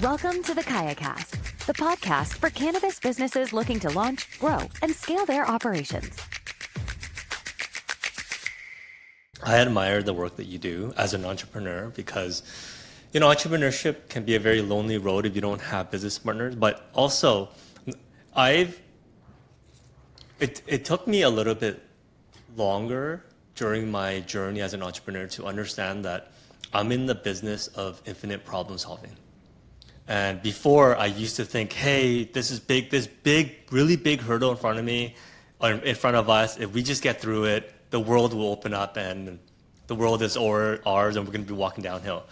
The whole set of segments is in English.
Welcome to the KayaCast, the podcast for cannabis businesses looking to launch, grow, and scale their operations. I admire the work that you do as an entrepreneur because, entrepreneurship can be a very lonely road if you don't have business partners. But also, it took me a little bit longer during my journey as an entrepreneur to understand that I'm in the business of infinite problem solving. And before, I used to think, hey, this really big hurdle in front of me, or in front of us. If we just get through it, the world will open up and the world is ours and we're going to be walking downhill.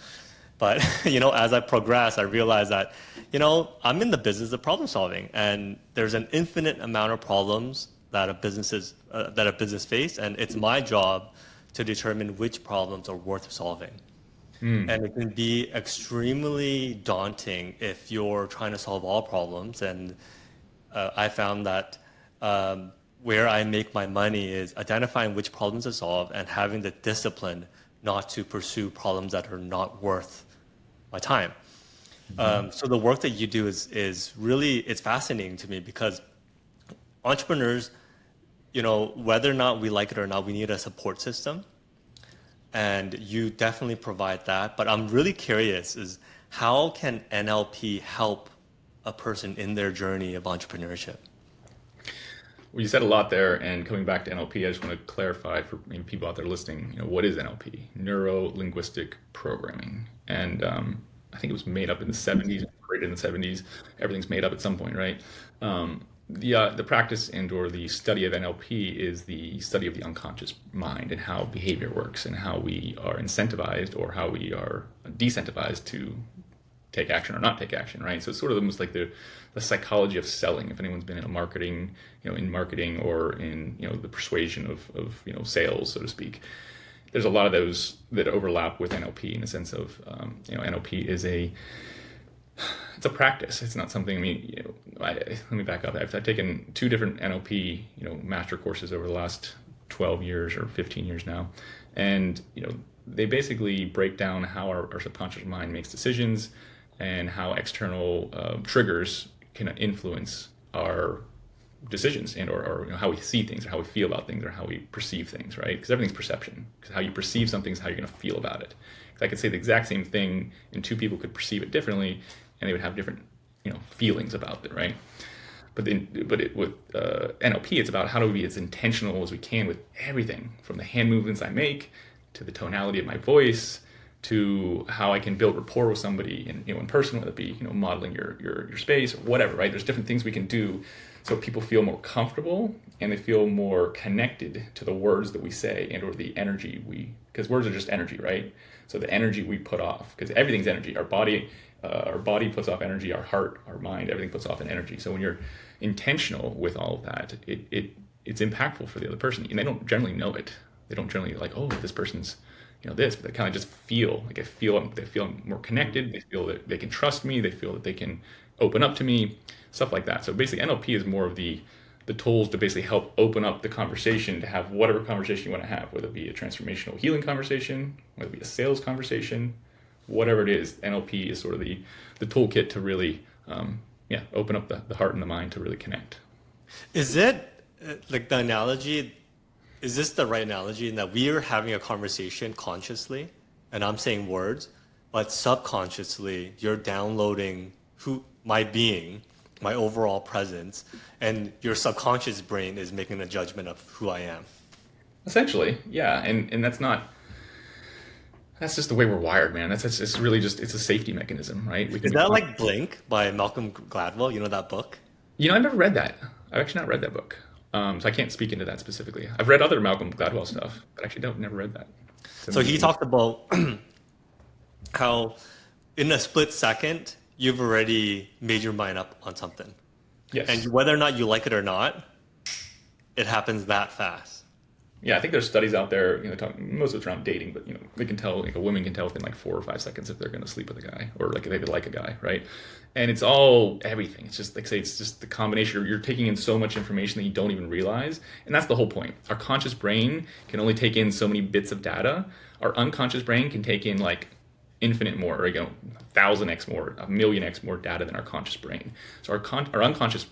But, as I progress, I realized that, I'm in the business of problem solving, and there's an infinite amount of problems that a business face, and it's my job to determine which problems are worth solving. And it can be extremely daunting if you're trying to solve all problems. And I found that where I make my money is identifying which problems to solve and having the discipline not to pursue problems that are not worth my time. So the work that you do is really, it's fascinating to me because entrepreneurs, whether or not we like it or not, we need a support system. And you definitely provide that. But I'm really curious is how can NLP help a person in their journey of entrepreneurship? Well, you said a lot there, and coming back to NLP, I just want to clarify for people out there listening, what is NLP? Neuro-linguistic programming. And I think it was made up in the 70s, created in the 70s. Everything's made up at some point, right? The practice and or the study of NLP is the study of the unconscious mind and how behavior works and how we are incentivized or how we are decentivized to take action or not take action, right? So it's sort of almost like the psychology of selling. If anyone's been in marketing or in the persuasion of sales, so to speak, there's a lot of those that overlap with NLP in the sense of NLP is it's a practice. It's not something. Let me back up. I've taken 2 different NLP master courses over the last 12 years or 15 years now, and they basically break down how our subconscious mind makes decisions and how external triggers can influence our decisions and or how we see things or how we feel about things or how we perceive things, right? Because everything's perception. Because how you perceive something is how you're going to feel about it. Because I could say the exact same thing and 2 people could perceive it differently and they would have different feelings about it, right? With NLP, it's about how do we be as intentional as we can with everything, from the hand movements I make to the tonality of my voice to how I can build rapport with somebody in person, whether it be modeling your space or whatever, right? There's different things we can do so people feel more comfortable and they feel more connected to the words that we say and or the energy because words are just energy, right? So the energy we put off, because everything's energy. Our body puts off energy, our heart, our mind, everything puts off an energy. So when you're intentional with all of that, it's impactful for the other person, and they don't generally know it. They don't generally oh, this person's this, but they kind of just feel they feel more connected. They feel that they can trust me. They feel that they can open up to me, stuff like that. So basically NLP is more of the tools to basically help open up the conversation to have whatever conversation you want to have, whether it be a transformational healing conversation, whether it be a sales conversation, whatever it is. NLP is sort of the toolkit to really open up the heart and the mind to really connect. Is it like the analogy? Is this the right analogy in that we are having a conversation consciously and I'm saying words, but subconsciously you're downloading my being, my overall presence, and your subconscious brain is making a judgment of who I am? Essentially, yeah. And that's just the way we're wired, man. It's really just, it's a safety mechanism, right? Is that like Blink by Malcolm Gladwell? You know that book? I've never read that. I've actually not read that book. So I can't speak into that specifically. I've read other Malcolm Gladwell stuff, but actually never read that. So he talked about how in a split second, you've already made your mind up on something. Yes. And whether or not you like it or not, it happens that fast. Yeah, I think there's studies out there, most of it's around dating, but they can tell, a woman can tell within like 4 or 5 seconds if they're going to sleep with a guy or like if they like a guy, right? And it's all everything. It's just it's just the combination. You're taking in so much information that you don't even realize, and that's the whole point. Our conscious brain can only take in so many bits of data. Our unconscious brain can take in like infinite more, or 1,000x more, 1,000,000x more data than our conscious brain. So our unconscious,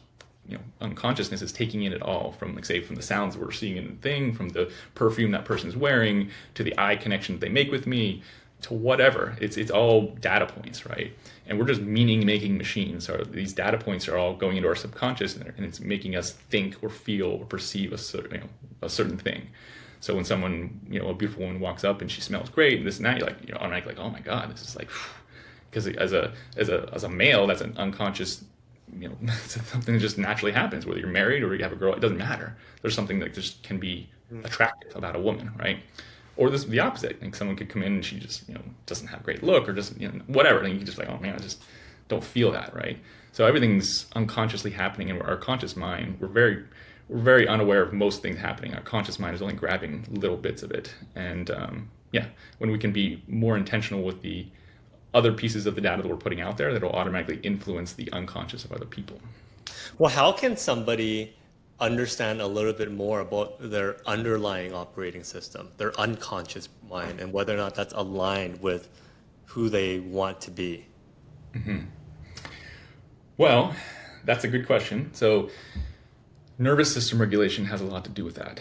unconsciousness is taking in it all, from, like, say, from the sounds we're seeing in the thing, from the perfume that person's wearing, to the eye connection that they make with me, to whatever. It's all data points, right? And we're just meaning-making machines. So these data points are all going into our subconscious, and it's making us think or feel or perceive a certain thing. So when someone, a beautiful woman walks up and she smells great, and this and that, you're like, automatically like, oh my God, this is like, because as a male, that's an unconscious, something that just naturally happens. Whether you're married or you have a girl, it doesn't matter. There's something that just can be attractive about a woman, right? Or the opposite. Like, someone could come in and she just, doesn't have a great look, or just, whatever. And you can just like, oh man, I just don't feel that, right? So everything's unconsciously happening in our conscious mind. We're very unaware of most things happening. Our conscious mind is only grabbing little bits of it. And when we can be more intentional with the other pieces of the data that we're putting out there, that'll automatically influence the unconscious of other people. Well, how can somebody understand a little bit more about their underlying operating system, their unconscious mind, and whether or not that's aligned with who they want to be? Mm-hmm. Well, that's a good question. So nervous system regulation has a lot to do with that,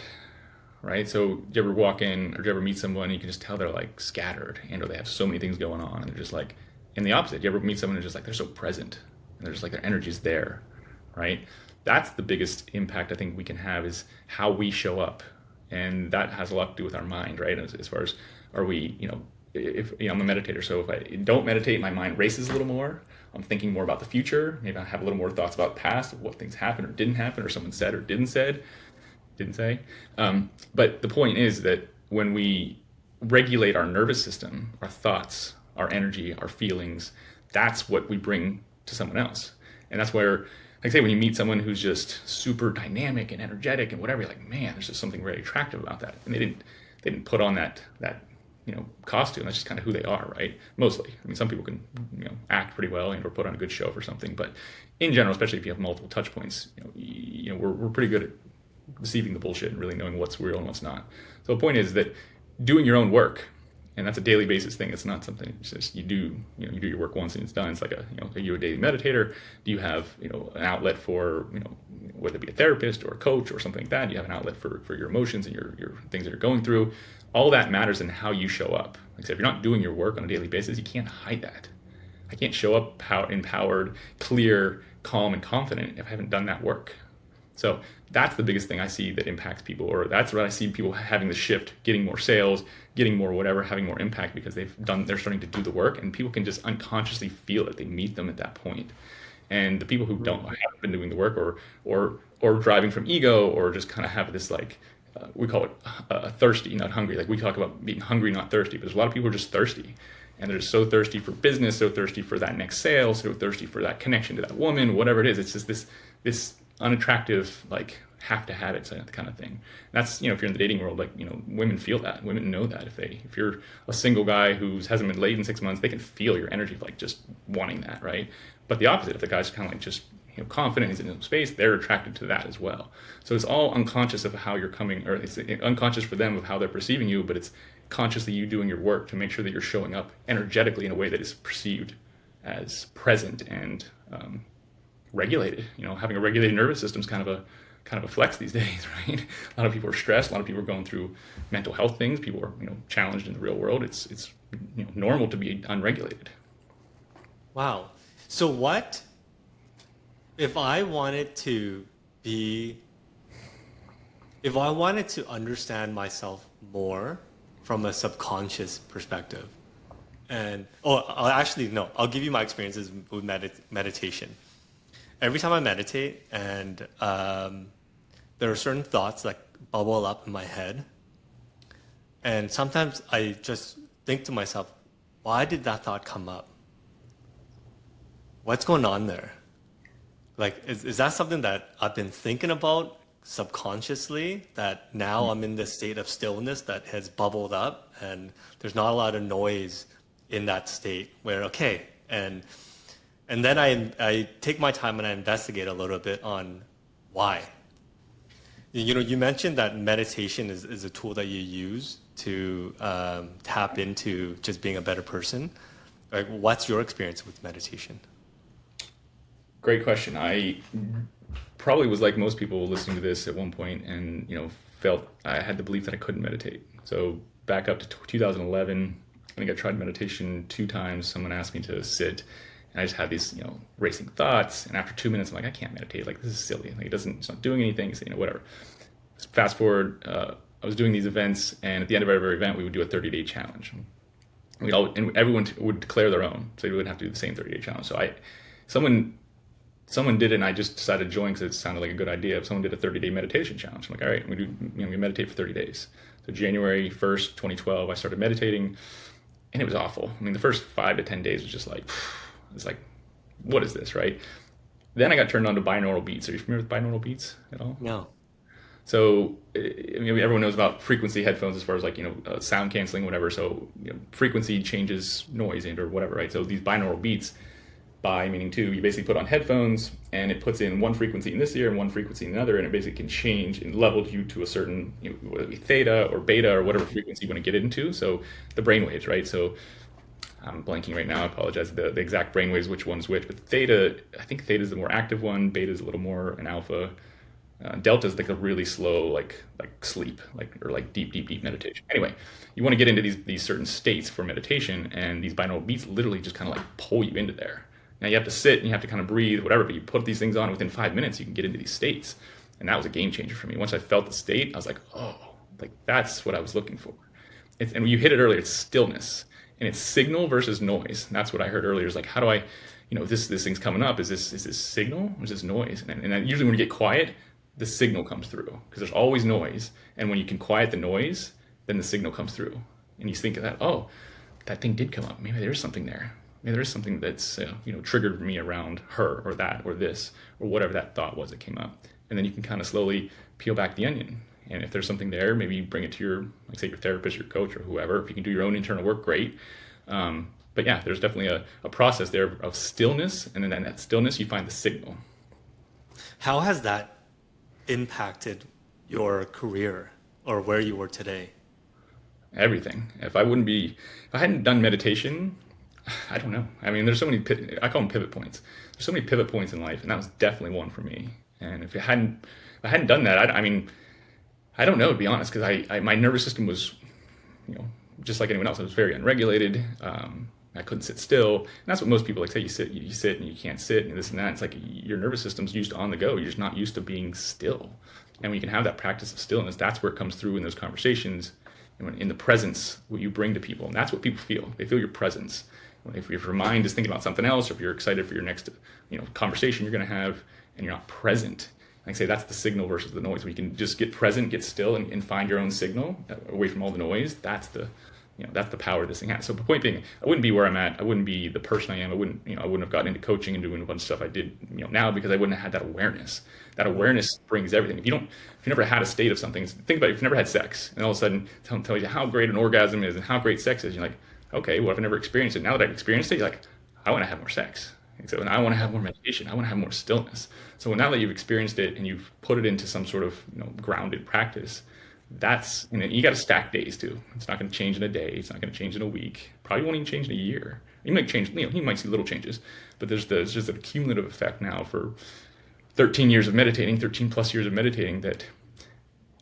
right? So do you ever walk in, or do you ever meet someone and you can just tell they're like scattered, or they have so many things going on, and they're just like, in the opposite, do you ever meet someone who's just like, they're so present, and they're just like, their energy's there, right? That's the biggest impact I think we can have, is how we show up. And that has a lot to do with our mind, right? As far as, are we, if I'm a meditator, so if I don't meditate, my mind races a little more. I'm thinking more about the future. Maybe I have a little more thoughts about the past, of what things happened or didn't happen, or someone said or didn't say. But the point is that when we regulate our nervous system, our thoughts, our energy, our feelings, that's what we bring to someone else. And that's where, like I say, when you meet someone who's just super dynamic and energetic and whatever, you're like, man, there's just something very attractive about that. And they didn't put on that costume. That's just kind of who they are, right? Mostly. I mean, some people can, act pretty well and or put on a good show for something, but in general, especially if you have multiple touch points, we're pretty good at deceiving the bullshit and really knowing what's real and what's not. So the point is that doing your own work, and that's a daily basis thing. It's not something, it's just you do your work once and it's done. It's like are you a daily meditator? Do you have, an outlet for, whether it be a therapist or a coach or something like that? Do you have an outlet for your emotions and your things that you're going through? All that matters in how you show up. Like I said, if you're not doing your work on a daily basis, you can't hide that. I can't show up empowered, clear, calm, and confident if I haven't done that work. So that's the biggest thing I see that impacts people, or that's what I see people having the shift, getting more sales, getting more whatever, having more impact, because they're starting to do the work, and people can just unconsciously feel it. They meet them at that point. And the people who haven't been doing the work, or driving from ego, or just kind of have this we call it thirsty, not hungry. Like, we talk about being hungry, not thirsty, but there's a lot of people who are just thirsty. And they're just so thirsty for business, so thirsty for that next sale, so thirsty for that connection to that woman, whatever it is. It's just this unattractive, have to have it kind of thing. And that's, if you're in the dating world, women feel that. Women know that. If you're a single guy who hasn't been laid in 6 months, they can feel your energy of just wanting that, right? But the opposite, if the guy's kind of just confident, he's in his space, they're attracted to that as well. So it's all unconscious of how you're coming, or it's unconscious for them of how they're perceiving you, but it's consciously you doing your work to make sure that you're showing up energetically in a way that is perceived as present and regulated. Having a regulated nervous system is kind of a flex these days, right? A lot of people are stressed. A lot of people are going through mental health things. People are challenged in the real world. It's normal to be unregulated. Wow. So what if I wanted to understand myself more from a subconscious perspective? And I'll give you my experiences with meditation. Every time I meditate, and there are certain thoughts that bubble up in my head, and sometimes I just think to myself, why did that thought come up? What's going on there? Is that something that I've been thinking about subconsciously, that now I'm in this state of stillness that has bubbled up, and there's not a lot of noise in that state where, okay, and then I take my time and I investigate a little bit on why. You mentioned that meditation is a tool that you use to tap into just being a better person. Like, what's your experience with meditation? Great question. I probably was like most people listening to this at one point, and felt I had the belief that I couldn't meditate. So back up to 2011, I think I tried meditation 2 times. Someone asked me to sit, and I just had these racing thoughts. And after 2 minutes, I'm like, I can't meditate. Like, this is silly. Like, it's not doing anything. So, whatever. Fast forward, I was doing these events, and at the end of every event, we would do a 30-day challenge. And everyone would declare their own, so you wouldn't have to do the same 30-day challenge. So someone did it, and I just decided to join because it sounded like a good idea. If someone did a 30-day meditation challenge, I'm like, all right, we meditate for 30 days. So January 1st, 2012, I started meditating, and it was awful. I mean, the first 5 to 10 days was just like, it's like, what is this, right? Then I got turned on to binaural beats. Are you familiar with binaural beats at all? No. So everyone knows about frequency headphones as far as sound canceling, whatever. So frequency changes noise or whatever, right? So these binaural beats, bi meaning two, you basically put on headphones and it puts in one frequency in this ear and one frequency in another, and it basically can change and level you to a certain, whether it be theta or beta or whatever frequency you want to get into. So the brain waves, right? So I'm blanking right now. I apologize. The exact brain waves, which one's which, but theta, I think theta is the more active one. Beta is a little more an alpha. Delta is like a really slow, like sleep, or deep meditation. Anyway, you want to get into these certain states for meditation, and these binaural beats literally just kind of like pull you into there. Now you have to sit and you have to kind of breathe, whatever, but you put these things on within 5 minutes, you can get into these states. And that was a game changer for me. Once I felt the state, I was like, oh, like that's what I was looking for. And you hit it earlier, it's stillness. And it's signal versus noise. And that's what I heard earlier, is like, how do I, this thing's coming up, is this signal or is this noise? And usually when you get quiet, the signal comes through, because there's always noise. And when you can quiet the noise, then the signal comes through. And you think of that, oh, that thing did come up. Maybe there's something there. Maybe there's something that's, triggered me around her or that or this or whatever that thought was that came up. And then you can kind of slowly peel back the onion. And if there's something there, maybe you bring it to your, like say your therapist, your coach, or whoever. If you can do your own internal work, great. But yeah, there's definitely a process there of stillness. And then in that stillness, you find the signal. How has that impacted your career or where you were today? Everything. If I hadn't done meditation, I don't know. I mean, there's so many, I call them pivot points. There's so many pivot points in life, and that was definitely one for me. And if I hadn't done that, I don't know, to be honest, because my nervous system was, just like anyone else, it was very unregulated. I couldn't sit still. And that's what most people say. You sit and you can't sit and this and that. It's like your nervous system's used to on the go. You're just not used to being still. And when you can have that practice of stillness, that's where it comes through in those conversations, in the presence, what you bring to people. And that's what people feel. They feel your presence. If your mind is thinking about something else, or if you're excited for your next, conversation you're going to have, and you're not present, like I say, that's the signal versus the noise. When you can just get present, get still, and find your own signal away from all the noise. That's the power this thing has. So the point being, I wouldn't be where I'm at. I wouldn't be the person I am. I wouldn't have gotten into coaching and doing a bunch of stuff I did, now, because I wouldn't have had that awareness. That awareness brings everything. If you never had a state of something, think about it. If you've never had sex, and all of a sudden someone tells you how great an orgasm is and how great sex is, you're like, okay, well, I've never experienced it. Now that I've experienced it, you're like, I want to have more sex. And so, and I want to have more meditation. I want to have more stillness. So now that you've experienced it and you've put it into some sort of grounded practice, that's, you got to stack days too. It's not going to change in a day. It's not going to change in a week. Probably won't even change in a year. You might change, you might see little changes, but there's just a cumulative effect now for 13 years of meditating, 13 plus years of meditating, that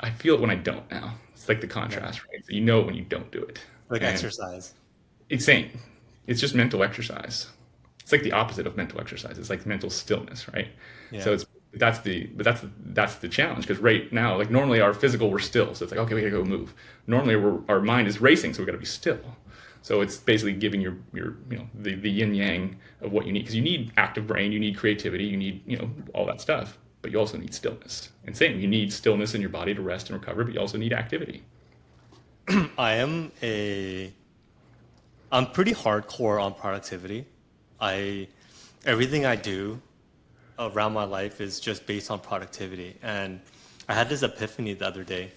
I feel it when I don't now. It's like the contrast, right? So it when you don't do it. Like exercise. It's same. It's just mental exercise. It's like the opposite of mental exercise. It's like mental stillness, right? Yeah. So that's the challenge, because right now, like normally our physical, we're still. So it's like, okay, we gotta go move. Normally our mind is racing, so we gotta be still. So it's basically giving your the yin yang of what you need, because you need active brain, you need creativity, you need all that stuff, but you also need stillness. And same, you need stillness in your body to rest and recover, but you also need activity. I'm pretty hardcore on productivity. Everything I do around my life is just based on productivity. And I had this epiphany the other day.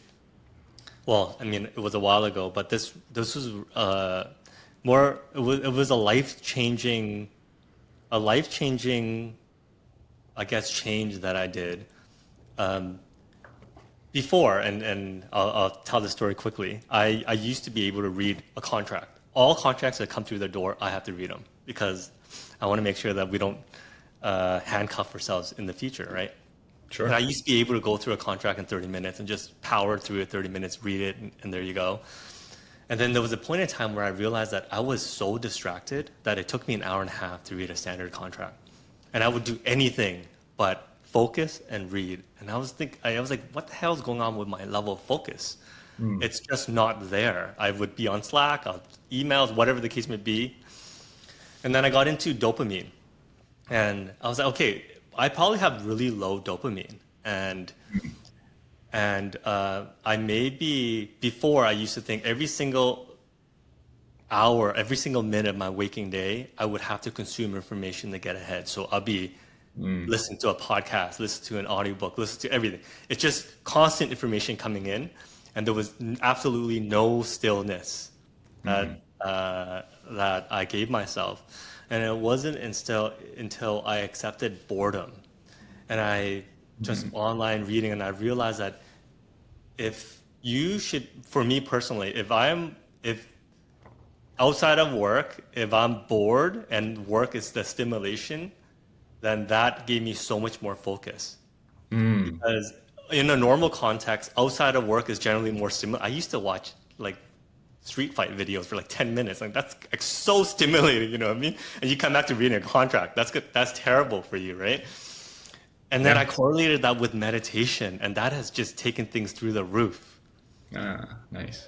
Well, I mean, it was a while ago, but this was it was a life-changing, I guess, change that I did. Before, and I'll tell the story quickly, I used to be able to read a contract. all contracts that come through the door, I have to read them because I want to make sure that we don't handcuff ourselves in the future, right? Sure. And I used to be able to go through a contract in 30 minutes and just power through it 30 minutes, read it, and there you go. And then there was a point in time where I realized that I was so distracted that it took me an hour and a half to read a standard contract. And I would do anything but focus and read. And I was like, what the hell is going on with my level of focus? It's just not there. I would be on Slack, emails, whatever the case may be. And then I got into dopamine. And I was like, okay, I probably have really low dopamine. And I maybe, before I used to think every single hour, every single minute of my waking day, I would have to consume information to get ahead. So I'll be listening to a podcast, listen to an audiobook, listen to everything. It's just constant information coming in. And there was absolutely no stillness that I gave myself. And it wasn't until I accepted boredom and I just online reading, and I realized that for me personally, if outside of work, if I'm bored and work is the stimulation, then that gave me so much more focus. Because in a normal context, outside of work is generally more stimulating. I used to watch like street fight videos for like 10 minutes. Like that's like so stimulating, you know what I mean? And you come back to reading a contract. That's good. That's terrible for you, right? And then I correlated that with meditation, and that has just taken things through the roof. Ah, nice.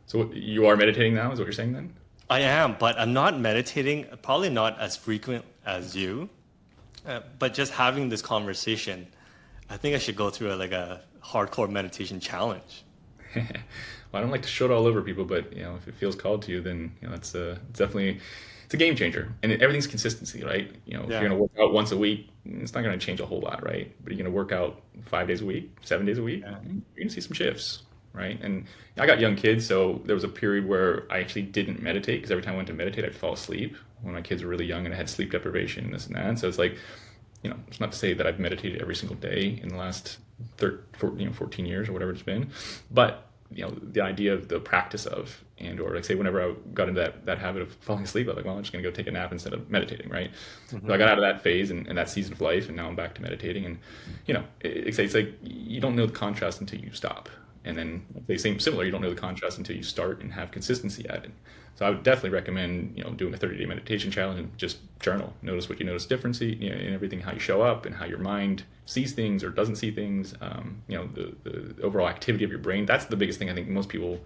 So you are meditating now, is what you're saying then? I am, but I'm not meditating, probably not as frequent as you, but just having this conversation, I think I should go through a hardcore meditation challenge. Well, I don't like to show it all over people, but if it feels called to you, then it's definitely it's a game changer. And everything's consistency, right? If you're going to work out once a week, it's not going to change a whole lot, right? But you're going to work out 5 days a week, 7 days a week, you're going to see some shifts, right? And I got young kids, so there was a period where I actually didn't meditate because every time I went to meditate, I'd fall asleep when my kids were really young and I had sleep deprivation and this and that. So it's like, it's not to say that I've meditated every single day in the last 14 years or whatever it's been, but the idea of the practice of, or like say whenever I got into that habit of falling asleep, I was like, well, I'm just going to go take a nap instead of meditating, right? So I got out of that phase and that season of life, and now I'm back to meditating. And it's like you don't know the contrast until you stop, and then they seem similar. You don't know the contrast until you start and have consistency at it. So I would definitely recommend doing a 30-day meditation challenge and just journal. Notice what you notice differency in everything, how you show up and how your mind sees things or doesn't see things. The overall activity of your brain. That's the biggest thing I think most people.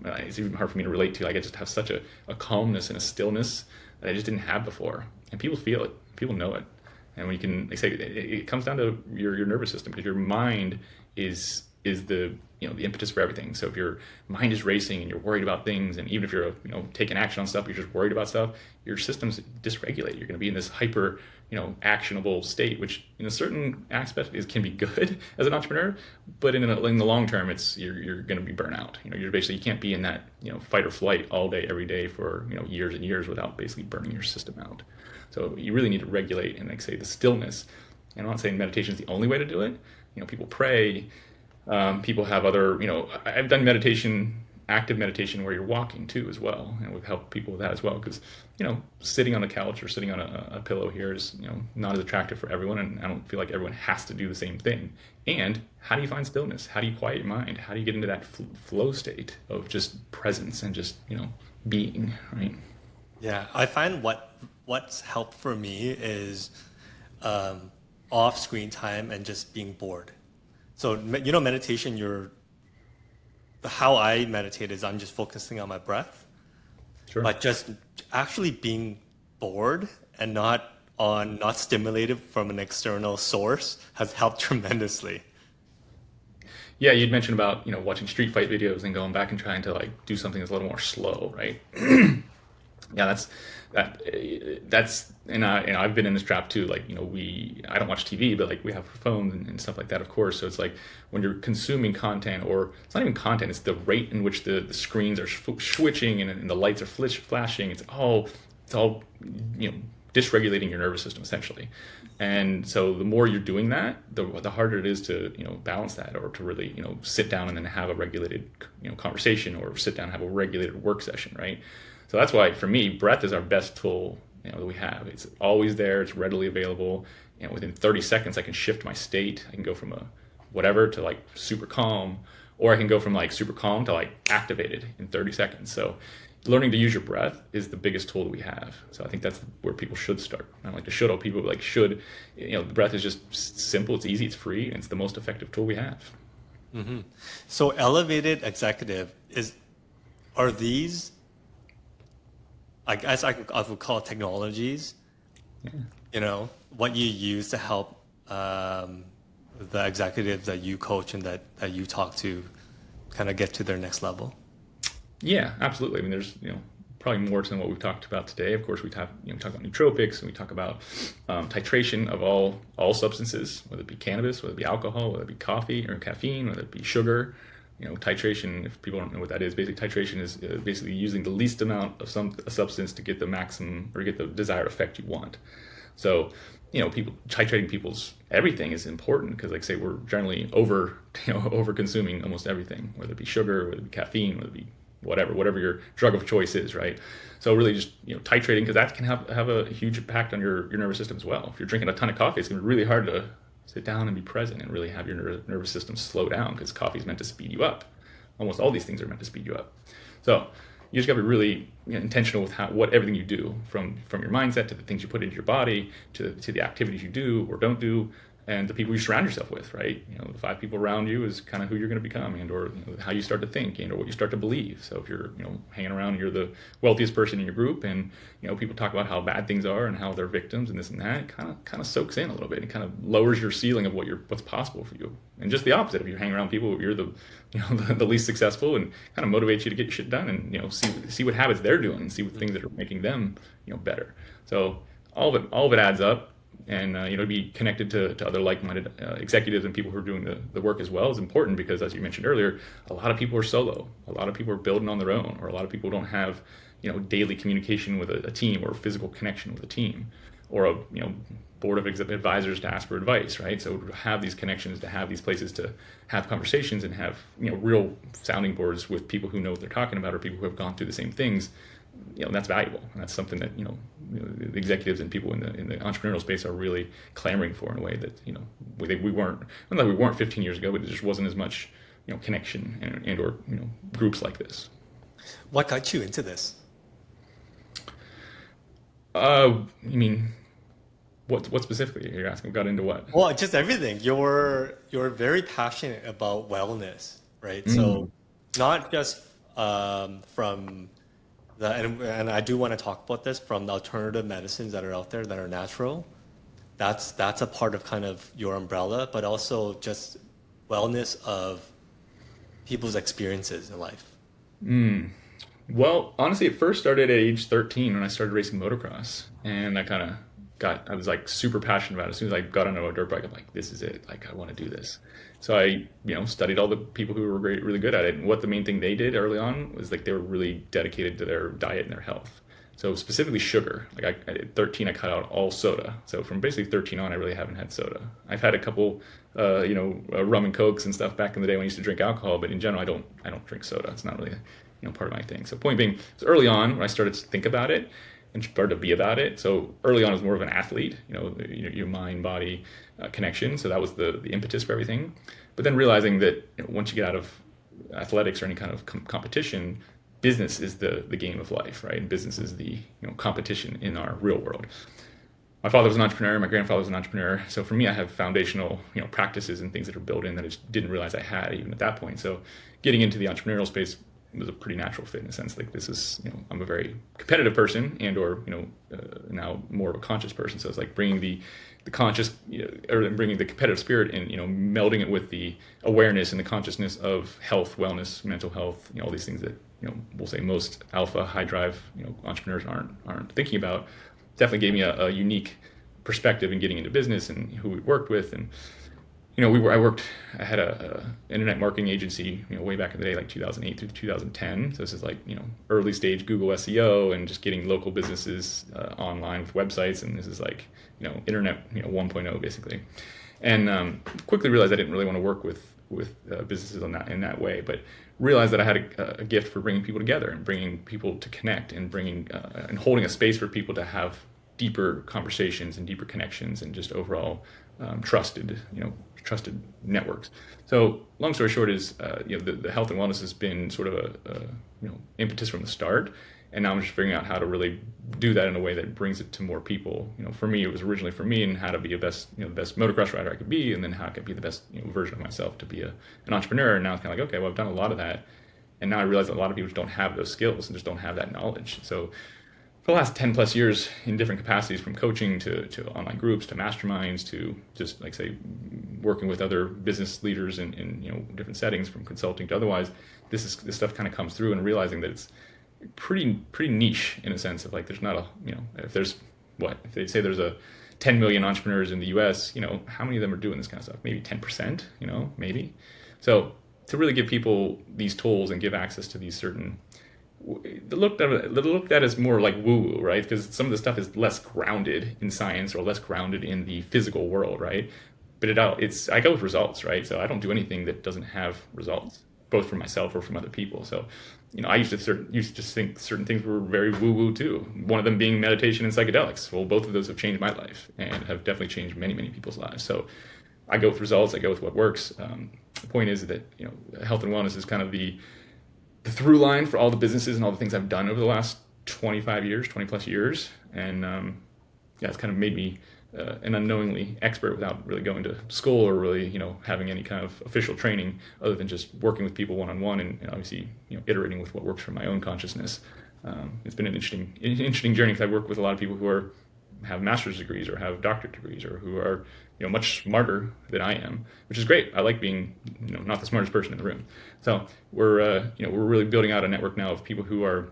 It's even hard for me to relate to. Like I just have such a calmness and a stillness that I just didn't have before, and people feel it. People know it. And when you can, like say, it comes down to your nervous system, because your mind is the the impetus for everything. So if your mind is racing and you're worried about things, and even if you're taking action on stuff, you're just worried about stuff, your system's dysregulated. You're going to be in this hyper actionable state, which in a certain aspect can be good as an entrepreneur, but in the long term, you're going to be burnout. You can't be in that fight or flight all day every day for years and years without basically burning your system out. So you really need to regulate and, like say, the stillness. And I'm not saying meditation is the only way to do it. People pray. People have other, I've done meditation, active meditation where you're walking too as well. And we've helped people with that as well. Because, sitting on a couch or sitting on a pillow here is, not as attractive for everyone. And I don't feel like everyone has to do the same thing. And how do you find stillness? How do you quiet your mind? How do you get into that flow state of just presence and just, being, right? Yeah, I find what's helped for me is off screen time and just being bored. So, meditation, how I meditate is I'm just focusing on my breath, Sure. but just actually being bored and not stimulated from an external source has helped tremendously. Yeah, you'd mentioned about, watching street fight videos and going back and trying to do something that's a little more slow, right? Yeah, that's and I've been in this trap too. I don't watch TV, but we have phones and stuff like that, of course. So it's like when you're consuming content, or it's not even content, it's the rate in which the screens are switching and the lights are flashing. It's all dysregulating your nervous system essentially. And so the more you're doing that, the harder it is to balance that, or to really sit down and then have a regulated conversation, or sit down and have a regulated work session, right? So that's why for me, breath is our best tool, that we have. It's always there. It's readily available. Within 30 seconds, I can shift my state. I can go from a whatever to like super calm, or I can go from like super calm to like activated in 30 seconds. So learning to use your breath is the biggest tool that we have. So I think that's where people should start. I don't like to should all people, but like should, the breath is just simple, it's easy, it's free, and it's the most effective tool we have. Mm-hmm. So elevated executive are these, I guess I would call it technologies, what you use to help the executives that you coach and that you talk to kind of get to their next level? Yeah, absolutely. I mean, there's probably more than what we've talked about today. Of course, we talk about nootropics, and we talk about titration of all substances, whether it be cannabis, whether it be alcohol, whether it be coffee or caffeine, whether it be sugar. Titration, if people don't know what that is, basically titration is basically using the least amount of a substance to get the maximum or get the desired effect you want. So, people titrating people's everything is important because, like, say, we're generally over consuming almost everything, whether it be sugar, whether it be caffeine, whether it be whatever your drug of choice is, right? So really just titrating, because that can have a huge impact on your nervous system as well. If you're drinking a ton of coffee, it's gonna be really hard to sit down and be present and really have your nervous system slow down, because coffee is meant to speed you up. Almost all these things are meant to speed you up. So you just got to be really intentional with what everything you do, from your mindset to the things you put into your body to the activities you do or don't do, and the people you surround yourself with, right? The 5 people around you is kind of who you're going to become, and or how you start to think, and or what you start to believe. So if you're hanging around, you're the wealthiest person in your group, and people talk about how bad things are and how they're victims and this and that, it kind of soaks in a little bit. It kind of lowers your ceiling of what's possible for you. And just the opposite, if you're hanging around people, you're the the least successful, and kind of motivates you to get your shit done, and see what habits they're doing, and see what things that are making them better. So all of it adds up. And be connected to other like-minded executives and people who are doing the work as well is important, because, as you mentioned earlier, a lot of people are solo. A lot of people are building on their own, or a lot of people don't have daily communication with a team, or physical connection with a team, or a board of advisors to ask for advice, right? So to have these connections, to have these places to have conversations and have real sounding boards with people who know what they're talking about, or people who have gone through the same things, that's valuable, and that's something that the executives and people in the entrepreneurial space are really clamoring for, in a way that we weren't 15 years ago, but there just wasn't as much connection and or groups like this. What got you into this? You mean what specifically you're asking? Got into what? Well, just everything. You're very passionate about wellness, right? So not just from and I do want to talk about this, from the alternative medicines that are out there that are natural. That's a part of kind of your umbrella, but also just wellness of people's experiences in life. Well, honestly, it first started at age 13 when I started racing motocross, and I was like super passionate about it. As soon as I got on a dirt bike, I'm like, this is it. Like, I want to do this. So I, studied all the people who were really good at it. And what the main thing they did early on was, like, they were really dedicated to their diet and their health. So specifically sugar. Like, at 13, I cut out all soda. So from basically 13 on, I really haven't had soda. I've had a couple, rum and cokes and stuff back in the day when I used to drink alcohol. But in general, I don't drink soda. It's not really, part of my thing. So point being, so early on when I started to think about it and started to be about it. So early on, I was more of an athlete, your mind body connection. So that was the impetus for everything. But then realizing that once you get out of athletics or any kind of competition, business is the game of life, right? And business is the competition in our real world. My father was an entrepreneur. My grandfather was an entrepreneur. So for me, I have foundational practices and things that are built in that I just didn't realize I had even at that point. So getting into the entrepreneurial space was a pretty natural fit, in a sense. Like, this is, I'm a very competitive person, and or now more of a conscious person. So it's like bringing the conscious, or bringing the competitive spirit and melding it with the awareness and the consciousness of health, wellness, mental health, all these things that we'll say most alpha, high drive entrepreneurs aren't thinking about. Definitely gave me a unique perspective in getting into business and who we worked with. And I had a internet marketing agency, way back in the day, like 2008 through 2010. So this is like, early stage Google SEO and just getting local businesses online with websites. And this is like, internet, 1.0 basically. And quickly realized I didn't really want to work with businesses in that way, but realized that I had a gift for bringing people together and bringing people to connect and bringing and holding a space for people to have deeper conversations and deeper connections and just overall trusted networks. So long story short is, the health and wellness has been sort of a impetus from the start. And now I'm just figuring out how to really do that in a way that brings it to more people. For me, it was originally for me, and how to be the best motocross rider I could be, and then how I could be the best version of myself to be an entrepreneur. And now it's kind of like, okay, well, I've done a lot of that, and now I realize that a lot of people just don't have those skills and just don't have that knowledge. So for the last 10 plus years, in different capacities, from coaching to online groups to masterminds to just like say working with other business leaders in different settings, from consulting to otherwise, this stuff kind of comes through, and realizing that it's pretty niche in a sense of like, there's not if they say there's a 10 million entrepreneurs in the US, how many of them are doing this kind of stuff? Maybe 10%, maybe. So to really give people these tools and give access to these certain, they're looked at as more like woo-woo, right? Because some of the stuff is less grounded in science or less grounded in the physical world, right? But I go with results, right? So I don't do anything that doesn't have results, both from myself or from other people. So I used to think certain things were very woo-woo too. One of them being meditation and psychedelics. Well, both of those have changed my life and have definitely changed many, many people's lives. So I go with results. I go with what works. The point is that health and wellness is kind of the through line for all the businesses and all the things I've done over the last 20 plus years. And it's kind of made me an unknowingly expert without really going to school or really, having any kind of official training, other than just working with people one-on-one and obviously, iterating with what works for my own consciousness. It's been an interesting journey, because I work with a lot of people who have master's degrees or have doctorate degrees, or who are, much smarter than I am, which is great. I like being, not the smartest person in the room. So we're really building out a network now of people who are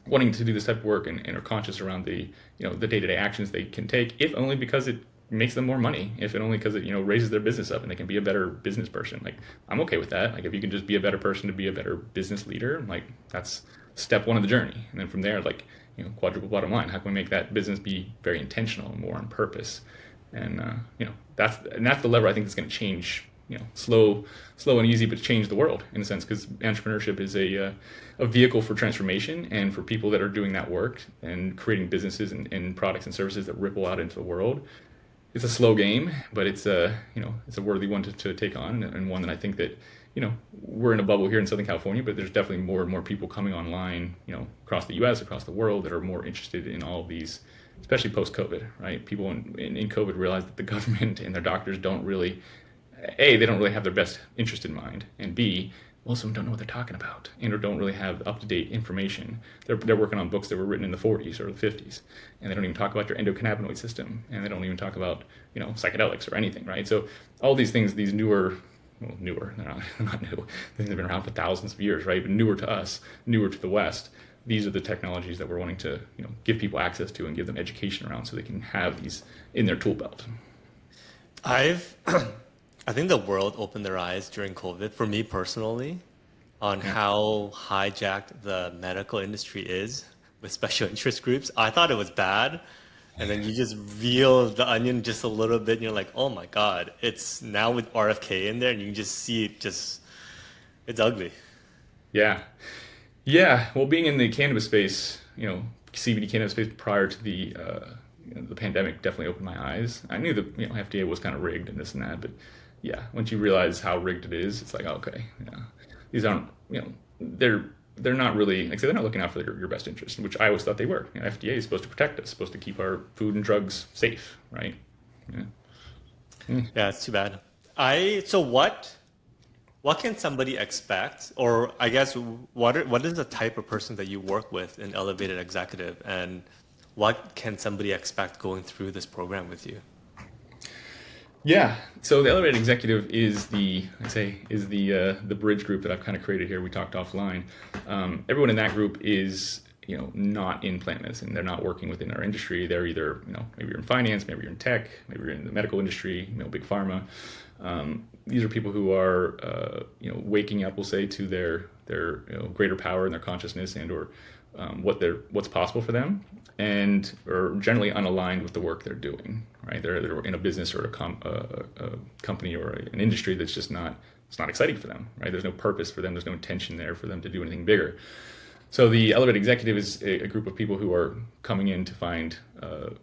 wanting to do this type of work and are conscious around the day-to-day actions they can take, if only because it makes them more money, if only because it raises their business up and they can be a better business person. Like, I'm okay with that. Like, if you can just be a better person to be a better business leader, like, that's step one of the journey. And then from there, like, quadruple bottom line, how can we make that business be very intentional and more on purpose? And that's the lever I think that's going to change, slow and easy, but change the world in a sense, because entrepreneurship is a vehicle for transformation, and for people that are doing that work and creating businesses and products and services that ripple out into the world. It's a slow game, but it's a worthy one to take on, and one that I think that, we're in a bubble here in Southern California, but there's definitely more and more people coming online, across the US, across the world, that are more interested in all of these, especially post-COVID, right? People in COVID realized that the government and their doctors don't really, A, they don't really have their best interest in mind, and B, most of them don't know what they're talking about, and or don't really have up-to-date information. They're working on books that were written in the 40s or the 50s, and they don't even talk about your endocannabinoid system, and they don't even talk about, psychedelics or anything, right? So all these things, these newer, they're not new. They've been around for thousands of years, right? But newer to us, newer to the West. These are the technologies that we're wanting to, give people access to and give them education around, so they can have these in their tool belt. I think the world opened their eyes during COVID, for me personally, on how hijacked the medical industry is with special interest groups. I thought it was bad. And then you just peel the onion just a little bit, and you're like, oh my God, it's now with RFK in there, and you can just see it it's ugly. Yeah. Well, being in the cannabis space, CBD cannabis space prior to the pandemic definitely opened my eyes. I knew that FDA was kind of rigged and this and that, but yeah, once you realize how rigged it is, it's like, okay, these aren't, they're not really, like I said, they're not looking out for your best interest, which I always thought they were. FDA is supposed to protect us, supposed to keep our food and drugs safe, right? Yeah, it's too bad. So what can somebody expect, or I guess what is the type of person that you work with in Elevated Executive, and what can somebody expect going through this program with you? Yeah, so the Elevated Executive is the bridge group that I've kind of created here. We talked offline. Everyone in that group is not in plant medicine. They're not working within our industry. They're either maybe you're in finance, maybe you're in tech, maybe you're in the medical industry, big pharma. These are people who are waking up, we'll say, to their greater power in their consciousness and or what's possible for them, and are generally unaligned with the work they're doing. Right, they're in a business or a company or an industry that's just not it's not exciting for them, right? There's no purpose for them. There's no intention there for them to do anything bigger. So the Elevated Executive is a group of people who are coming in to find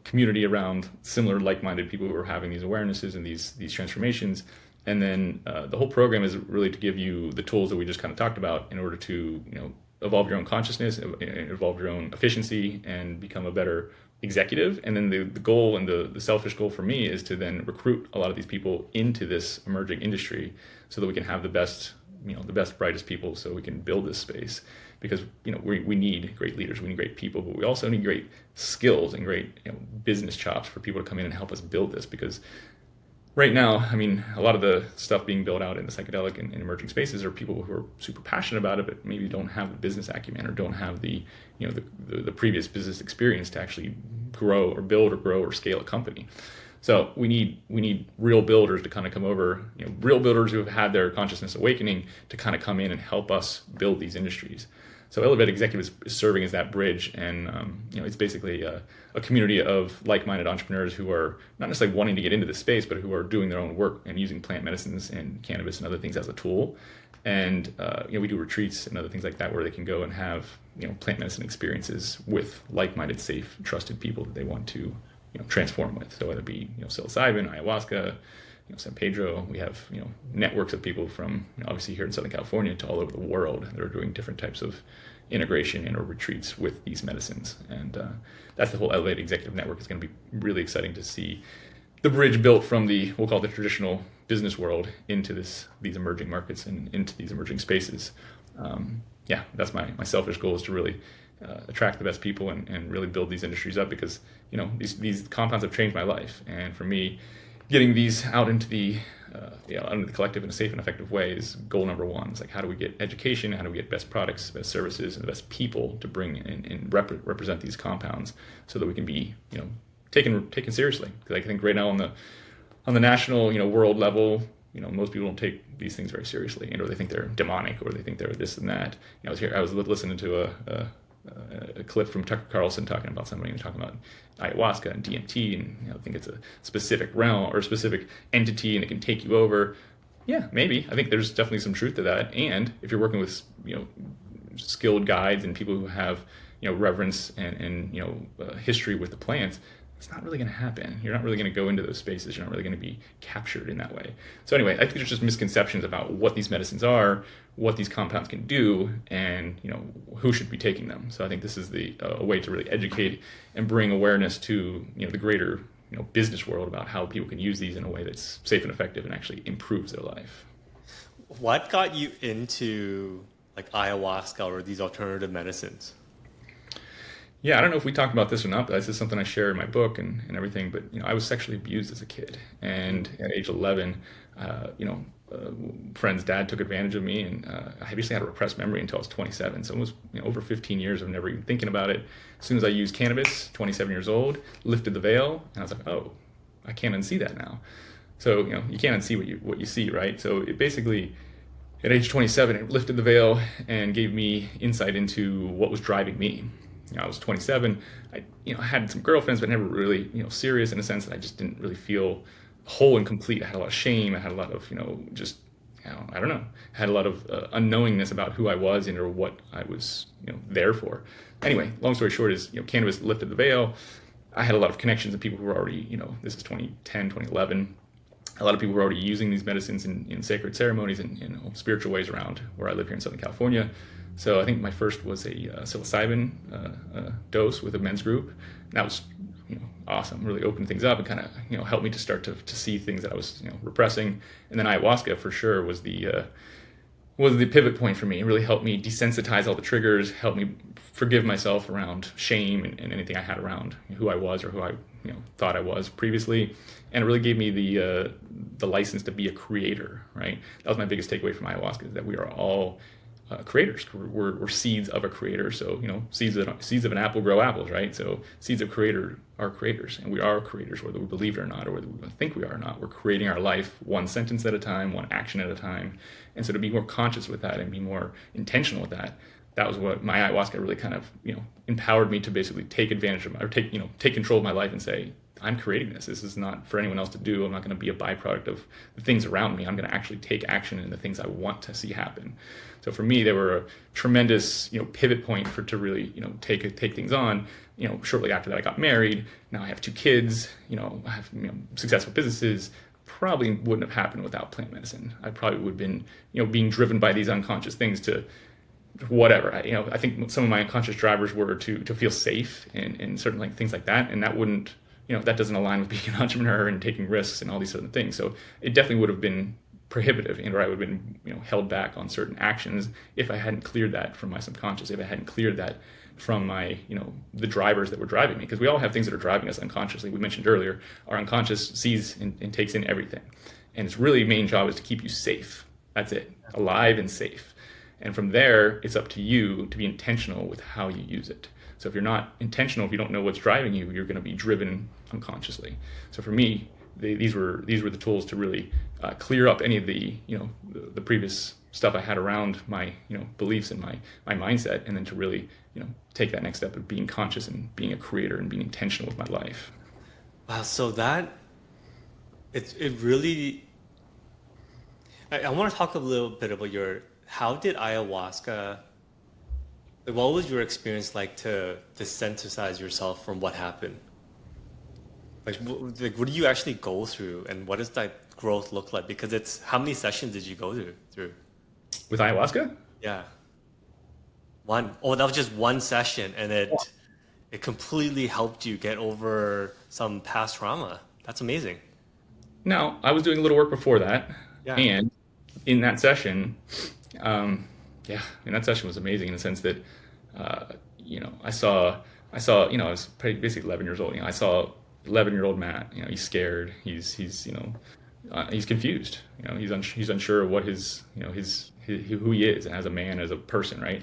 community around similar like-minded people who are having these awarenesses and these transformations. And then the whole program is really to give you the tools that we just kind of talked about in order to, evolve your own consciousness, evolve your own efficiency, and become a better executive. And then the goal and the selfish goal for me is to then recruit a lot of these people into this emerging industry so that we can have the best, the best, brightest people, so we can build this space. Because we need great leaders, we need great people, but we also need great skills and great business chops for people to come in and help us build this. Because right now, a lot of the stuff being built out in the psychedelic and emerging spaces are people who are super passionate about it, but maybe don't have the business acumen or don't have the previous business experience to actually grow or build or grow or scale a company. So we need real builders to kind of come over, real builders who have had their consciousness awakening to kind of come in and help us build these industries. So Elevated Executive is serving as that bridge, and it's basically a community of like-minded entrepreneurs who are not necessarily wanting to get into this space, but who are doing their own work and using plant medicines and cannabis and other things as a tool. And we do retreats and other things like that where they can go and have plant medicine experiences with like-minded, safe, trusted people that they want to transform with. So whether it be psilocybin, ayahuasca, San Pedro, we have networks of people from obviously here in Southern California to all over the world that are doing different types of integration and or retreats with these medicines. And that's the whole Elevated Executive Network. Is going to be really exciting to see the bridge built from we'll call it the traditional business world into these emerging markets and into these emerging spaces. That's my selfish goal, is to really attract the best people and really build these industries up, because these compounds have changed my life. And for me, getting these out into the collective in a safe and effective way is goal number one. It's like, how do we get education, how do we get best products, best services, and the best people to bring in and represent these compounds so that we can be taken seriously. Because I think right now on the national world level, most people don't take these things very seriously, or they think they're demonic, or they think they're this and that. I was listening to a clip from Tucker Carlson talking about somebody and talking about ayahuasca and DMT, and I think it's a specific realm or a specific entity and it can take you over. Yeah, maybe. I think there's definitely some truth to that. And if you're working with skilled guides and people who have reverence and history with the plants, it's not really going to happen. You're not really going to go into those spaces. You're not really going to be captured in that way. So anyway, I think there's just misconceptions about what these medicines are, what these compounds can do, and who should be taking them. So I think this is a way to really educate and bring awareness to the greater business world about how people can use these in a way that's safe and effective and actually improves their life. What got you into ayahuasca or these alternative medicines? Yeah, I don't know if we talked about this or not, but this is something I share in my book and everything. But I was sexually abused as a kid, and at age 11, friend's dad took advantage of me, and I basically had a repressed memory until I was 27. So almost over 15 years of never even thinking about it. As soon as I used cannabis, 27 years old, lifted the veil, and I was like, oh, I can't unsee that now. So you can't unsee what you see, right? So it basically, at age 27, it lifted the veil and gave me insight into what was driving me. I was 27. I had some girlfriends, but never really serious, in a sense that I just didn't really feel whole and complete. I had a lot of shame. I had a lot of I don't know. I had a lot of unknowingness about who I was and or what I was there for. Anyway, long story short is cannabis lifted the veil. I had a lot of connections of people who were already this is 2010, 2011. A lot of people were already using these medicines in sacred ceremonies and spiritual ways around where I live here in Southern California. So I think my first was a psilocybin dose with a men's group. And that was awesome. Really opened things up and kind of helped me to start to see things that I was repressing. And then ayahuasca for sure was the pivot point for me. It really helped me desensitize all the triggers, helped me forgive myself around shame and anything I had around who I was or who I thought I was previously. And it really gave me the license to be a creator, right? That was my biggest takeaway from ayahuasca, is that we are all creators. We're seeds of a creator. So seeds of an apple grow apples, right? So seeds of creator are creators, and we are creators, whether we believe it or not, or whether we think we are or not. We're creating our life one sentence at a time, one action at a time. And so to be more conscious with that and be more intentional with that, that was what my ayahuasca really kind of empowered me to basically take advantage of take control of my life and say, I'm creating this. This is not for anyone else to do. I'm not going to be a byproduct of the things around me. I'm going to actually take action in the things I want to see happen. So for me, they were a tremendous, pivot point to really, take things on. Shortly after that, I got married. Now I have 2 kids. I have successful businesses. Probably wouldn't have happened without plant medicine. I probably would have been, being driven by these unconscious things to whatever. I think some of my unconscious drivers were to feel safe and certain things like that, and that wouldn't, that doesn't align with being an entrepreneur and taking risks and all these certain things. So it definitely would have been prohibitive, or I would have been held back on certain actions if I hadn't cleared that from my subconscious, if I hadn't cleared that from my the drivers that were driving me, because we all have things that are driving us unconsciously. We mentioned earlier, our unconscious sees and takes in everything, and its really main job is to keep you safe. That's it, alive and safe. And from there, it's up to you to be intentional with how you use it. So if you're not intentional, if you don't know what's driving you, you're going to be driven unconsciously. So for me, these were the tools to really clear up any of the the previous stuff I had around my beliefs and my mindset, and then to really take that next step of being conscious and being a creator and being intentional with my life. Wow, so it really. I want to talk a little bit about how did ayahuasca, what was your experience like to desensitize yourself from what happened? What do you actually go through, and what does that growth look like? Because how many sessions did you go through? With ayahuasca? Yeah. One. Oh, that was just one session, and it completely helped you get over some past trauma. That's amazing. Now, I was doing a little work before that, Yeah. and in that session, was amazing in the sense that, I saw, I was basically 11 years old. I saw 11-year-old Matt. He's scared. He's confused. He's unsure of what who he is as a man, as a person, right?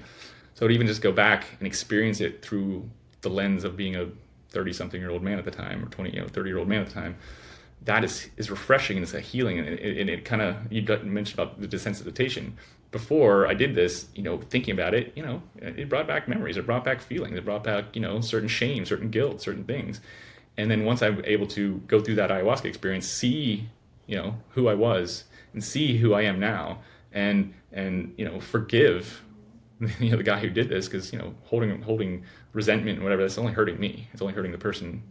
So to even just go back and experience it through the lens of being a 30-something-year-old man at the time, or 30-year-old man at the time, that is refreshing, and it's a healing. And it kind of, you mentioned about the desensitization. Before I did this, thinking about it, it brought back memories, it brought back feelings, it brought back, certain shame, certain guilt, certain things. And then once I'm able to go through that ayahuasca experience, see, who I was and see who I am now, and forgive, the guy who did this, because, holding resentment and whatever, that's only hurting me. It's only hurting the person,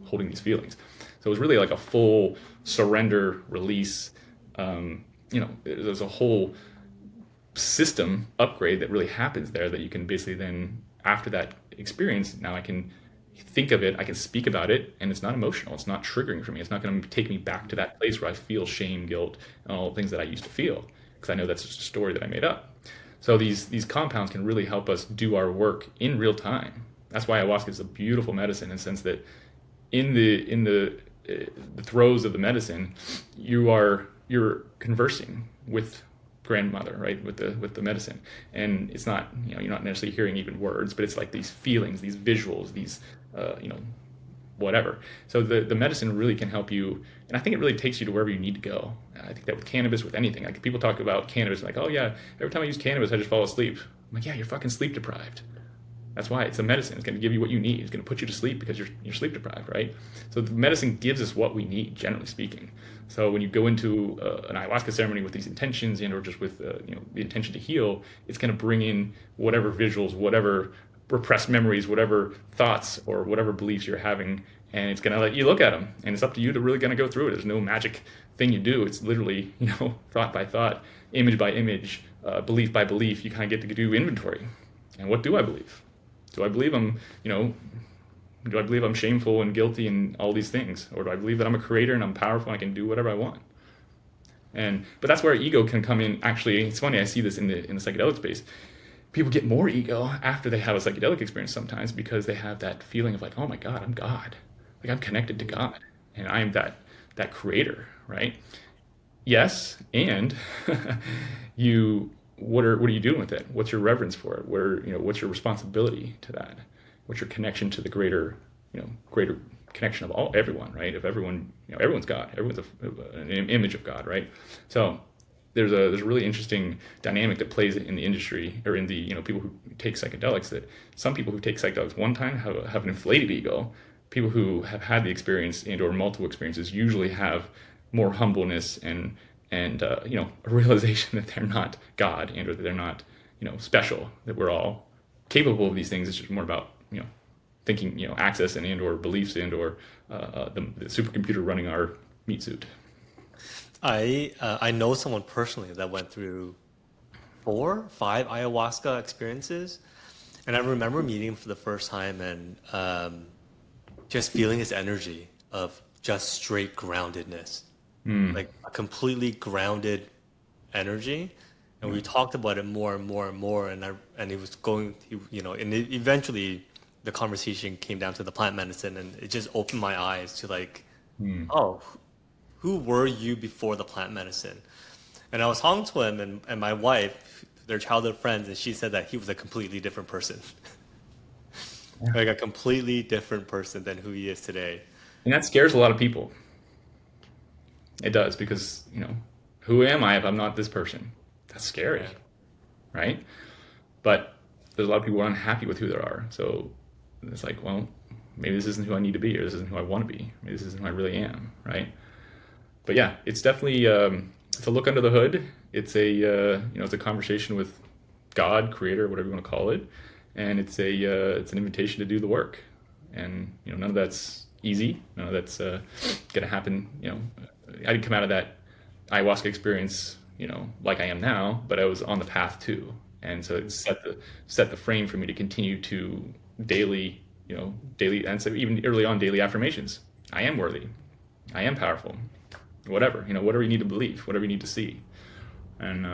holding these feelings. So it was really like a full surrender, release. There's a whole system upgrade that really happens there, that you can basically then, after that experience, now I can think of it, I can speak about it, and it's not emotional, it's not triggering for me, it's not going to take me back to that place where I feel shame, guilt, and all the things that I used to feel, because I know that's just a story that I made up. So these compounds can really help us do our work in real time. That's why ayahuasca is a beautiful medicine, in the sense that in the throes of the medicine, you're conversing with grandmother, right, with the medicine, and it's not, you're not necessarily hearing even words, but it's like these feelings, these visuals, these whatever. So the medicine really can help you, and I think it really takes you to wherever you need to go. I think that with cannabis, with anything, like people talk about cannabis like, oh yeah, every time I use cannabis I just fall asleep. I'm like, yeah, you're fucking sleep deprived. That's why it's a medicine. It's going to give you what you need. It's going to put you to sleep because you're sleep deprived, right? So the medicine gives us what we need, generally speaking. So when you go into an ayahuasca ceremony with these intentions, or just with the intention to heal, it's going to bring in whatever visuals, whatever repressed memories, whatever thoughts or whatever beliefs you're having, and it's going to let you look at them. And it's up to you to really going to go through it. There's no magic thing you do. It's literally, thought by thought, image by image, belief by belief. You kind of get to do inventory. And what do I believe? Do I believe I'm shameful and guilty and all these things? Or do I believe that I'm a creator and I'm powerful and I can do whatever I want? But that's where ego can come in. Actually, it's funny, I see this in the psychedelic space. People get more ego after they have a psychedelic experience sometimes, because they have that feeling of like, oh my God, I'm God. Like, I'm connected to God and I'm that creator, right? Yes, and what are you doing with it? What's your reverence for it? What's your responsibility to that? What's your connection to the greater connection of everyone, right? If everyone, everyone's God, everyone's an image of God, right? So there's a really interesting dynamic that plays in the industry, or in the people who take psychedelics, that some people who take psychedelics one time have an inflated ego, people who have had the experience and or multiple experiences usually have more humbleness and a realization that they're not God and or that they're not special, that we're all capable of these things. It's just more about thinking access and or beliefs and or the supercomputer running our meat suit. I know someone personally that went through 4, 5 ayahuasca experiences, and I remember meeting him for the first time and just feeling his energy of just straight groundedness, like a completely grounded energy. And we talked about it more and more and more, and he was going, and eventually the conversation came down to the plant medicine, and it just opened my eyes to like, oh, who were you before the plant medicine? And I was talking to him and my wife, their childhood friends, and she said that he was a completely different person. Like a completely different person than who he is today. And that scares a lot of people. It does, because, who am I if I'm not this person? That's scary, right? But there's a lot of people who are unhappy with who they are. So it's like, well, maybe this isn't who I need to be, or this isn't who I want to be. Maybe this isn't who I really am, right? But yeah, it's definitely it's a look under the hood. It's a it's a conversation with God, Creator, whatever you want to call it, and it's an invitation to do the work. And none of that's easy. None of that's gonna happen. I didn't come out of that ayahuasca experience like I am now, but I was on the path too, and so it set the frame for me to continue to daily, and so even early on, daily affirmations. I am worthy. I am powerful. Whatever you need to believe, whatever you need to see, and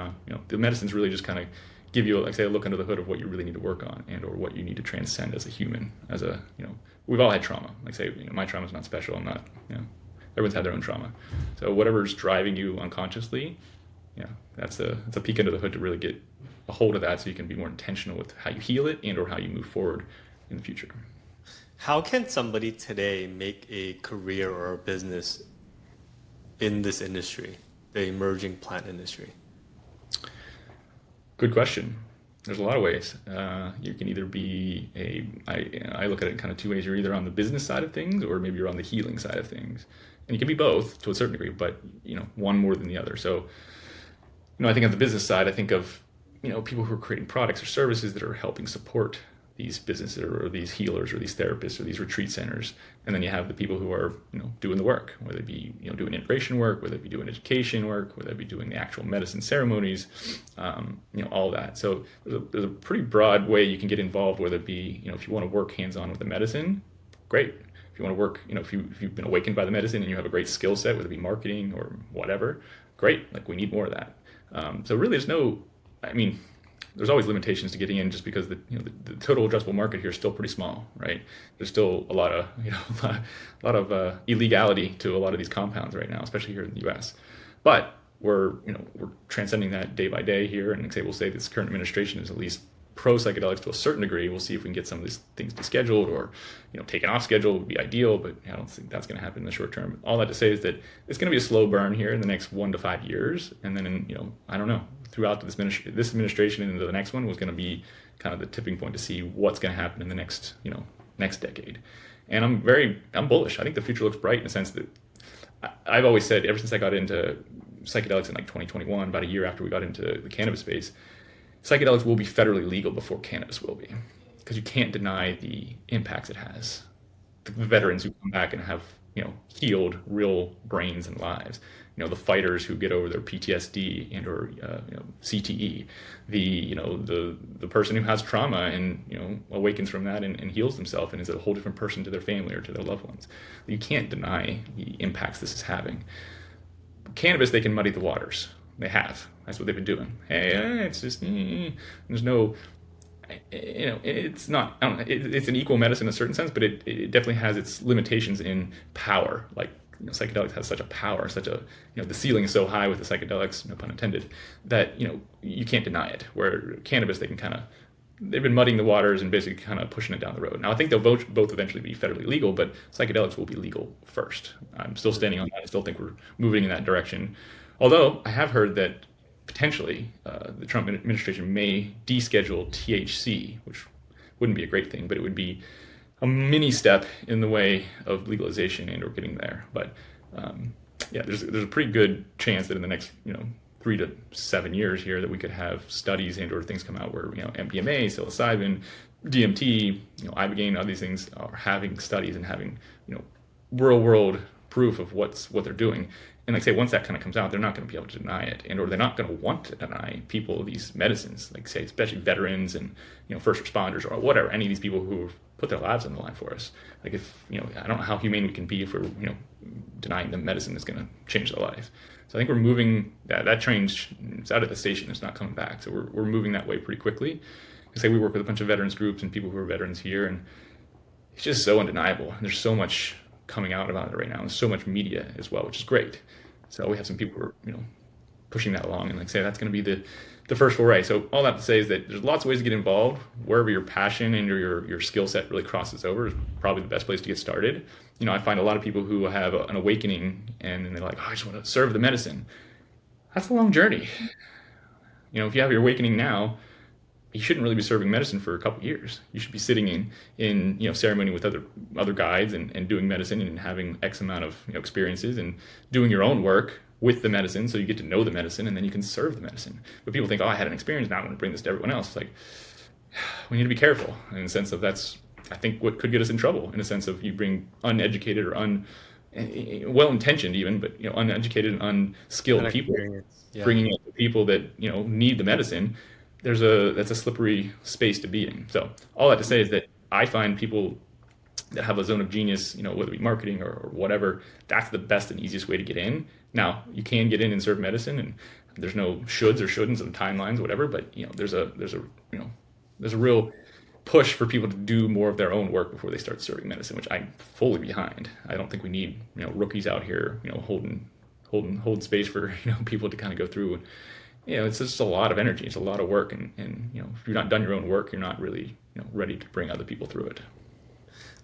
the medicines really just kind of give you, like, say, a look under the hood of what you really need to work on and or what you need to transcend as a human. As a we've all had trauma. Like, say, my trauma is not special. I'm not. Everyone's had their own trauma. So whatever's driving you unconsciously, that's a peek under the hood to really get a hold of that, so you can be more intentional with how you heal it and or how you move forward in the future. How can somebody today make a career or a business in this industry, the emerging plant industry? Good question. There's a lot of ways. You can either be I look at it kind of two ways. You're either on the business side of things, or maybe you're on the healing side of things. And you can be both to a certain degree, but one more than the other. So, I think on the business side, I think of people who are creating products or services that are helping support these businesses or these healers or these therapists or these retreat centers. And then you have the people who are doing the work, whether it be doing integration work, whether it be doing education work, whether it be doing the actual medicine ceremonies, all that. So there's a pretty broad way you can get involved, whether it be if you want to work hands-on with the medicine, great. If you want to work, if you've been awakened by the medicine and you have a great skill set, whether it be marketing or whatever, great. Like, we need more of that. So really, there's always limitations to getting in, just because the total addressable market here is still pretty small, right? There's still a lot of illegality to a lot of these compounds right now, especially here in the U.S. But we're transcending that day by day here, and we'll say this current administration is at least pro psychedelics to a certain degree. We'll see if we can get some of these things descheduled or taken off schedule would be ideal, but I don't think that's going to happen in the short term. All that to say is that it's going to be a slow burn here in the next 1 to 5 years, and then I don't know, throughout this administration and into the next one was going to be kind of the tipping point to see what's going to happen in the next decade. And I'm bullish. I think the future looks bright, in the sense that I've always said, ever since I got into psychedelics in 2021, about a year after we got into the cannabis space, psychedelics will be federally legal before cannabis will be, because you can't deny the impacts it has. The veterans who come back and have healed real brains and lives, the fighters who get over their PTSD and or CTE, the person who has trauma and awakens from that and heals themselves and is a whole different person to their family or to their loved ones. You can't deny the impacts this is having. Cannabis, they can muddy the waters. They have. That's what they've been doing. Hey, it's just there's no. It's not. I don't know. It's an equal medicine in a certain sense, but it definitely has its limitations in power. Like, psychedelics has such a power, such a the ceiling is so high with the psychedelics, no pun intended, that you can't deny it. Where cannabis, they've been muddying the waters and basically kind of pushing it down the road. Now, I think they'll both eventually be federally legal, but psychedelics will be legal first. I'm still standing on that. I still think we're moving in that direction. Although I have heard that potentially the Trump administration may deschedule THC, which wouldn't be a great thing, but it would be a mini step in the way of legalization and or getting there. But yeah, there's a pretty good chance that in the next 3 to 7 years here that we could have studies and or things come out where MDMA, psilocybin, DMT, ibogaine, all these things are having studies and having real world proof of what they're doing. And like say, once that kind of comes out, they're not going to be able to deny it, and or they're not going to want to deny people these medicines. Like say, especially veterans and first responders or whatever, any of these people who have put their lives on the line for us. Like if I don't know how humane we can be if we're denying them medicine is going to change their life. So I think we're moving that train. It's out of the station. It's not coming back. So we're moving that way pretty quickly. Say we work with a bunch of veterans groups and people who are veterans here, and it's just so undeniable. And there's so much coming out about it right now, and so much media as well, which is great. So we have some people who are pushing that along, and like say that's going to be the first foray. So all that to say is that there's lots of ways to get involved. Wherever your passion and your skill set really crosses over is probably the best place to get started. I find a lot of people who have an awakening and then they're like, I just want to serve the medicine. That's a long journey. If you have your awakening now, you shouldn't really be serving medicine for a couple of years. You should be sitting in ceremony with other guides and doing medicine and having X amount of experiences and doing your own work with the medicine, so you get to know the medicine and then you can serve the medicine. But people think, I had an experience, now I'm going to bring this to everyone else. It's like, we need to be careful in the sense of that's, I think, what could get us in trouble, in a sense of you bring uneducated or well-intentioned even, but uneducated and unskilled people, bringing in the people that need the medicine. That's a slippery space to be in. So all that to say is that I find people that have a zone of genius, whether it be marketing or whatever, that's the best and easiest way to get in. Now you can get in and serve medicine, and there's no shoulds or shouldn'ts and timelines, whatever. But there's a real push for people to do more of their own work before they start serving medicine, which I'm fully behind. I don't think we need rookies out here holding space for people to kind of go through. It's just a lot of energy. It's a lot of work, and if you're not done your own work, you're not really ready to bring other people through it.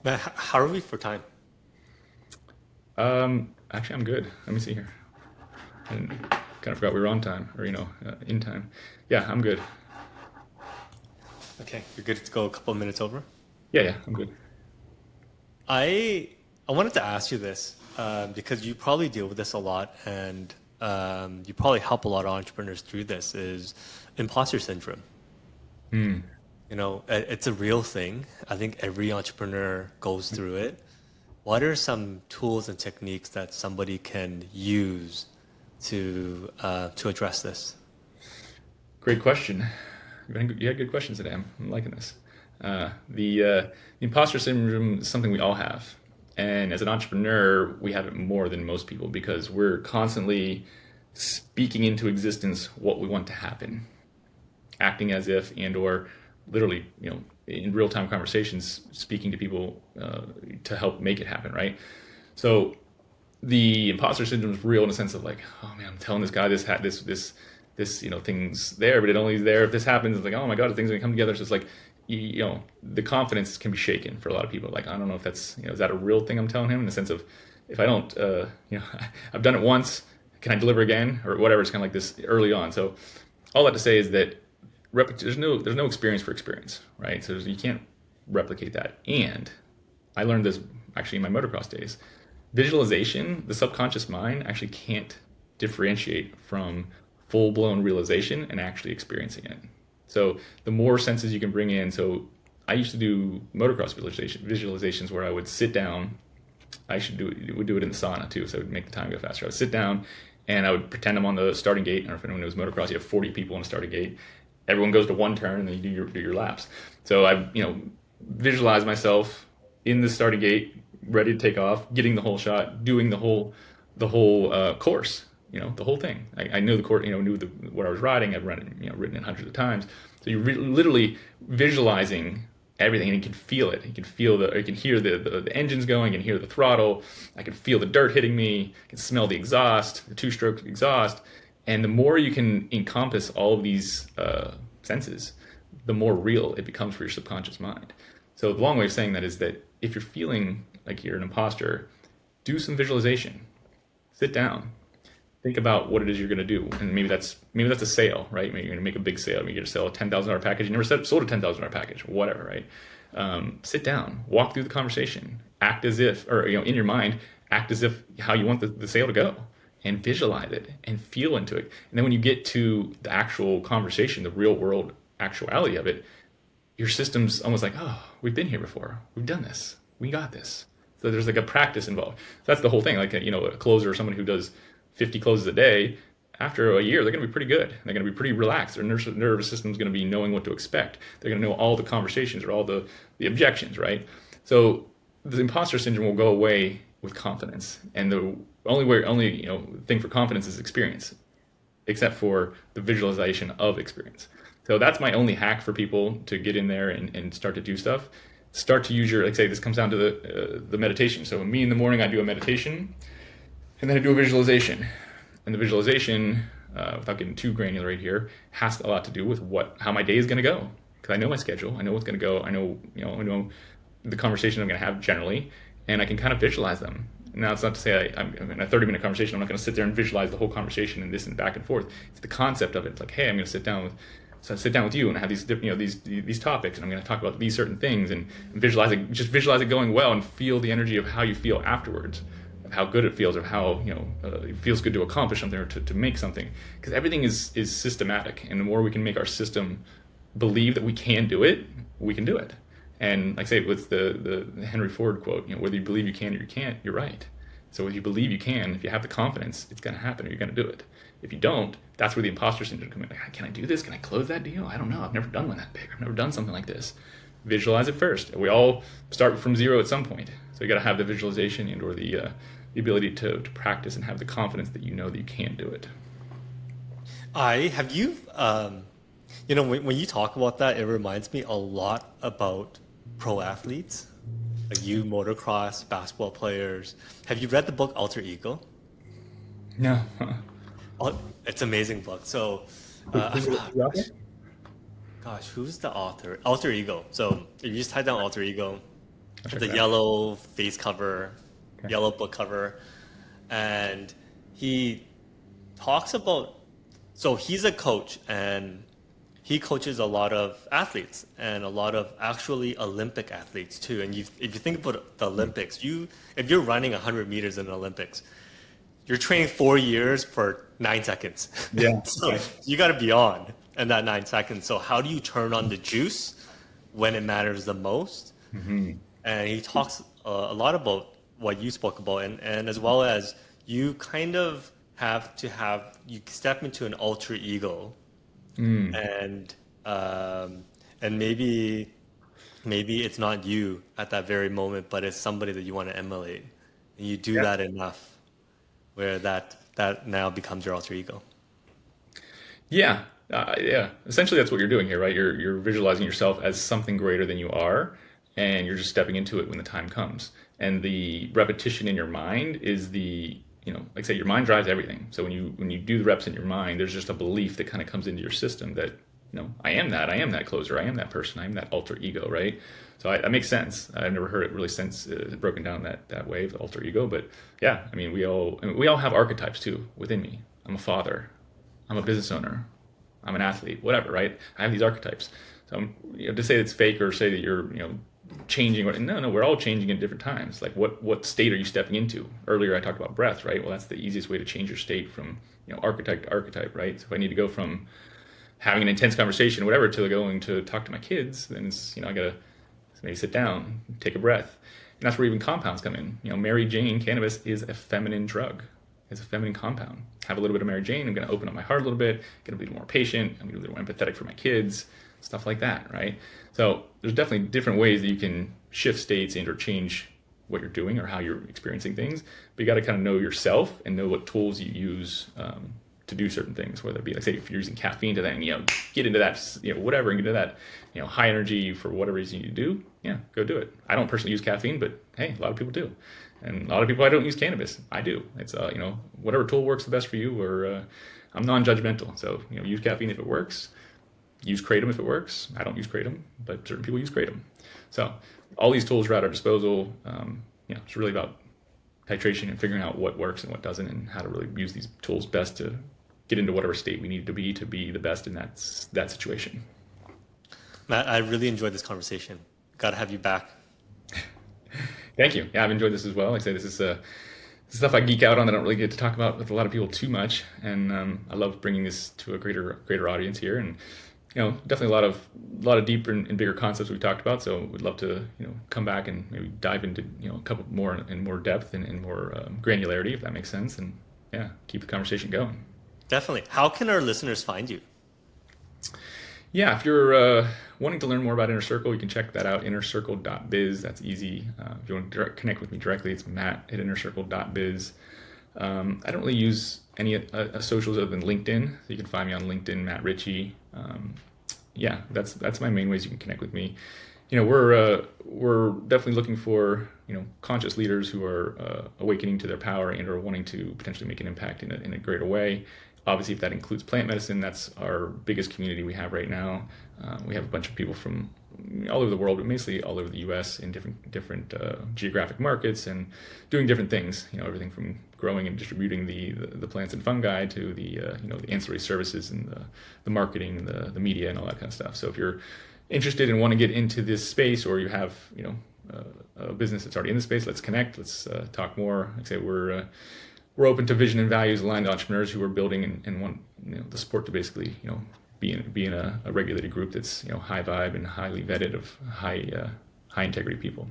Matt, how are we for time? Actually, I'm good. Let me see here. I kind of forgot we were on time, or in time. Yeah, I'm good. Okay, you're good to go a couple of minutes over? Yeah, I'm good. I wanted to ask you this because you probably deal with this a lot, and you probably help a lot of entrepreneurs through this, is imposter syndrome. It's a real thing. I think every entrepreneur goes through it. What are some tools and techniques that somebody can use to address this? Great question. You had good questions today. I'm liking this. The imposter syndrome is something we all have. And as an entrepreneur, we have it more than most people because we're constantly speaking into existence what we want to happen, acting as if and or literally, in real-time conversations, speaking to people to help make it happen, right? So the imposter syndrome is real in the sense of like, oh man, I'm telling this guy this thing's there, but it only is there if this happens. It's like, oh my God, things are gonna come together. So it's like, the confidence can be shaken for a lot of people. Like, I don't know if that's, is that a real thing I'm telling him, in the sense of, if I don't, I've done it once, can I deliver again, or whatever. It's kind of like this early on. So all that to say is that there's no experience for experience, right? So you can't replicate that. And I learned this actually in my motocross days. Visualization, the subconscious mind actually can't differentiate from full-blown realization and actually experiencing it. So the more senses you can bring in. So I used to do motocross visualizations where I would sit down. Would do it in the sauna too, so it would make the time go faster. I would sit down and I would pretend I'm on the starting gate. I don't know if anyone knows motocross, you have 40 people on the starting gate. Everyone goes to one turn and then you do your laps. So I visualize myself in the starting gate, ready to take off, getting the whole shot, doing the whole course. The whole thing. I knew the course, knew what I was riding. I've ridden it hundreds of times. So you're literally visualizing everything, and you can feel it. You can hear the engines going. You can hear the throttle. I can feel the dirt hitting me. I can smell the exhaust, the two-stroke exhaust. And the more you can encompass all of these senses, the more real it becomes for your subconscious mind. So the long way of saying that is that if you're feeling like you're an imposter, do some visualization. Sit down. Think about what it is you're going to do, and maybe that's a sale, right? Maybe you're going to make a big sale. Maybe you're going to sell a $10,000 package. You never sold a $10,000 package, or whatever, right? Sit down, walk through the conversation, act as if, or in your mind, act as if how you want the sale to go, and visualize it and feel into it. And then when you get to the actual conversation, the real world actuality of it, your system's almost like, oh, we've been here before. We've done this. We got this. So there's like a practice involved. So that's the whole thing. Like, a closer or someone who does 50 closes a day, after a year, they're going to be pretty good. They're going to be pretty relaxed. Their nervous system's going to be knowing what to expect. They're going to know all the conversations or all the objections, right? So the imposter syndrome will go away with confidence. And the only thing for confidence is experience, except for the visualization of experience. So that's my only hack for people to get in there and start to do stuff. Start to use like say, this comes down to the meditation. So me in the morning, I do a meditation, and then I do a visualization. And the visualization, without getting too granular right here, has a lot to do with how my day is going to go. Because I know my schedule, I know what's going to go, I know the conversation I'm going to have generally, and I can kind of visualize them. Now, it's not to say I'm in a 30-minute conversation, I'm not going to sit there and visualize the whole conversation and this and back and forth. It's the concept of it. It's like, hey, I'm going to sit down with you and have these these topics, and I'm going to talk about these certain things and visualize it going well, and feel the energy of how you feel afterwards, of how good it feels, of how it feels good to accomplish something or to make something. Because everything is systematic, and the more we can make our system believe that we can do it, we can do it. And like I say, with the Henry Ford quote, whether you believe you can or you can't, you're right. So if you believe you can, if you have the confidence, it's going to happen, or you're going to do it. If you don't, that's where the imposter syndrome comes in. Like, can I do this? Can I close that deal? I don't know. I've never done one that big. I've never done something like this. Visualize it first. We all start from zero at some point. So you got to have the visualization and or the ability to practice and have the confidence that that you can do it. When you talk about that, it reminds me a lot about pro athletes, like you motocross, basketball players. Have you read the book Alter Ego? No. It's an amazing book. So, who's the author? Alter Ego. So if you just type down Alter Ego, the yellow face cover, yellow book cover, and he talks about, so he's a coach and he coaches a lot of athletes and a lot of actually Olympic athletes too. And if you think about the Olympics, if you're running 100 meters in the Olympics, you're training 4 years for 9 seconds. Yeah. So you got to be on in that 9 seconds. So how do you turn on the juice when it matters the most? Mm-hmm. And he talks a lot about what you spoke about, and as well as you kind of you step into an alter ego. And maybe it's not you at that very moment, but it's somebody that you want to emulate, and you do that enough where that now becomes your alter ego. Yeah. Essentially, that's what you're doing here, right? You're visualizing yourself as something greater than you are, and you're just stepping into it when the time comes. And the repetition in your mind is like I say, your mind drives everything. So when you do the reps in your mind, there's just a belief that kind of comes into your system that, I am that closer, I am that person, I am that alter ego, right? So that makes sense. I've never heard it really broken down that way, the alter ego. But yeah, we all have archetypes too within me. I'm a father, I'm a business owner, I'm an athlete, whatever, right? I have these archetypes. So to say it's fake or say that you're changing, no, we're all changing at different times. Like what state are you stepping into? Earlier I talked about breath, right? Well, that's the easiest way to change your state from archetype to archetype, right? So if I need to go from having an intense conversation or whatever to going to talk to my kids, then it's I gotta maybe sit down, take a breath. And that's where even compounds come in. Mary Jane, cannabis is a feminine drug. It's a feminine compound. Have a little bit of Mary Jane, I'm gonna open up my heart a little bit, get a little more patient, I'm gonna be a little more empathetic for my kids, stuff like that, right? So there's definitely different ways that you can shift states and or change what you're doing or how you're experiencing things. But you got to kind of know yourself and know what tools you use to do certain things, whether it be, like, say, if you're using caffeine to then, get into that, whatever, and get into that, high energy for whatever reason you do, go do it. I don't personally use caffeine, but hey, a lot of people do. And a lot of people, I don't use cannabis. I do. It's, whatever tool works the best for you, or I'm non-judgmental. So, use caffeine if it works. Use Kratom if it works. I don't use Kratom, but certain people use Kratom. So all these tools are at our disposal. It's really about titration and figuring out what works and what doesn't, and how to really use these tools best to get into whatever state we need to be the best in that situation. Matt, I really enjoyed this conversation. Got to have you back. Thank you. Yeah, I've enjoyed this as well. Like I say, this is stuff I geek out on that I don't really get to talk about with a lot of people too much. And I love bringing this to a greater audience here. And definitely a lot of deeper and bigger concepts we talked about. So we'd love to come back and maybe dive into a couple more in more depth and more granularity, if that makes sense. And yeah, keep the conversation going. Definitely. How can our listeners find you? Yeah, if you're wanting to learn more about Inner Circle, you can check that out, innercircle.biz. That's easy. If you want to connect with me directly, it's matt@innercircle.biz. I don't really use any socials other than LinkedIn. So you can find me on LinkedIn, Matt Ritchey. Yeah, that's my main ways you can connect with me. We're definitely looking for conscious leaders who are awakening to their power and are wanting to potentially make an impact in a greater way. Obviously, if that includes plant medicine, that's our biggest community we have right now. We have a bunch of people from all over the world, but mostly all over the U.S. in different geographic markets and doing different things. Everything from growing and distributing the plants and fungi to the ancillary services and the marketing and the media and all that kind of stuff. So if you're interested and want to get into this space, or you have a business that's already in the space, let's connect. Let's talk more. Like I say, we're open to vision and values aligned entrepreneurs who are building and want the support to basically be in a regulated group that's high vibe and highly vetted of high integrity people.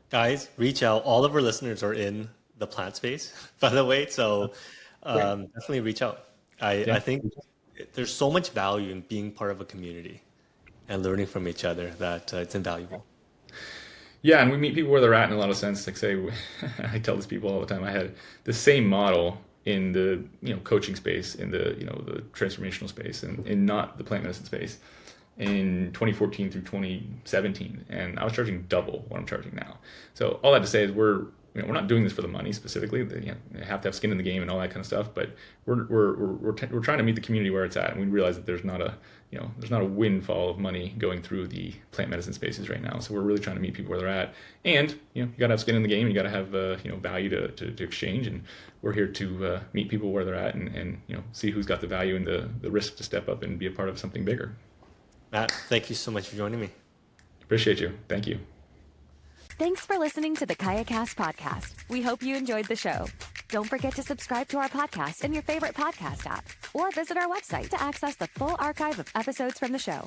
Guys, reach out. All of our listeners are in the plant space, by the way, so definitely reach out. I think there's so much value in being part of a community and learning from each other that it's invaluable. Yeah, and we meet people where they're at in a lot of sense. Like say, I tell these people all the time, I had the same model in the coaching space, in the the transformational space, and not the plant medicine space in 2014 through 2017, and I was charging double what I'm charging now. So all that to say is we're not doing this for the money specifically. You have to have skin in the game and all that kind of stuff. But we're trying to meet the community where it's at, and we realize that there's not a windfall of money going through the plant medicine spaces right now. So we're really trying to meet people where they're at, and you got to have skin in the game. You got to have value to exchange, and we're here to meet people where they're at and see who's got the value and the risk to step up and be a part of something bigger. Matt, thank you so much for joining me. Appreciate you. Thank you. Thanks for listening to the KayaCast podcast. We hope you enjoyed the show. Don't forget to subscribe to our podcast in your favorite podcast app or visit our website to access the full archive of episodes from the show.